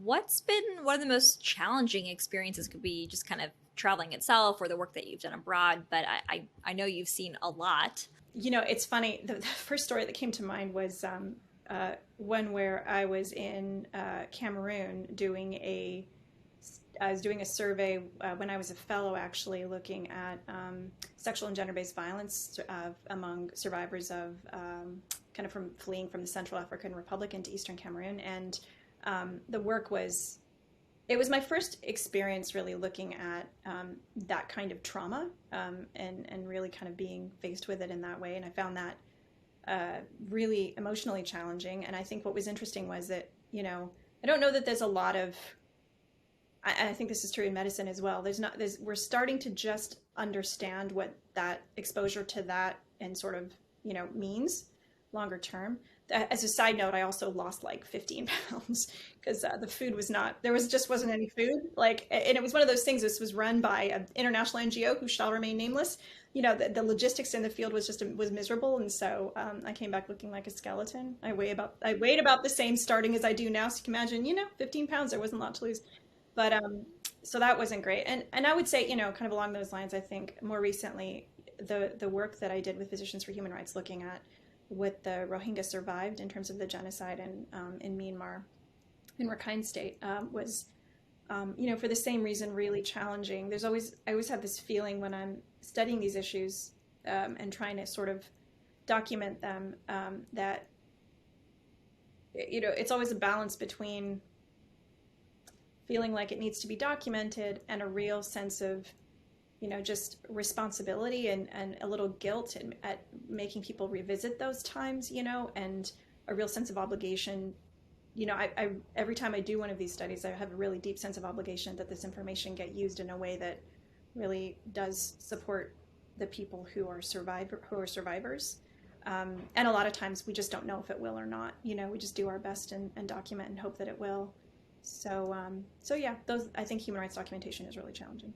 what's been one of the most challenging experiences? Could be just kind of traveling itself or the work that you've done abroad, but I know you've seen a lot. It's funny. The first story that came to mind was one where I was in Cameroon I was doing a survey when I was a fellow, actually, looking at sexual and gender-based violence among survivors of kind of from fleeing from the Central African Republic into Eastern Cameroon. And the work was, it was my first experience really looking at that kind of trauma and really kind of being faced with it in that way. And I found that really emotionally challenging. And I think what was interesting was that, I don't know that there's a lot of, I think this is true in medicine as well. We're starting to just understand what that exposure to that and sort of, means longer term. As a side note, I also lost like 15 pounds because the food was not, just wasn't any food. Like, and it was one of those things. This was run by an international NGO who shall remain nameless. The logistics in the field was miserable, and so I came back looking like a skeleton. I weighed about the same starting as I do now. So you can imagine, 15 pounds. There wasn't a lot to lose. But so that wasn't great. And I would say, kind of along those lines, I think more recently, the work that I did with Physicians for Human Rights, looking at what the Rohingya survived in terms of the genocide in Myanmar, in Rakhine State, was, for the same reason, really challenging. I always have this feeling when I'm studying these issues and trying to sort of document them, that, it's always a balance between feeling like it needs to be documented and a real sense of, just responsibility and a little guilt at making people revisit those times, and a real sense of obligation. I every time I do one of these studies, I have a really deep sense of obligation that this information get used in a way that really does support the people who are survivors. And a lot of times we just don't know if it will or not. We just do our best and document and hope that it will. So yeah, I think human rights documentation is really challenging.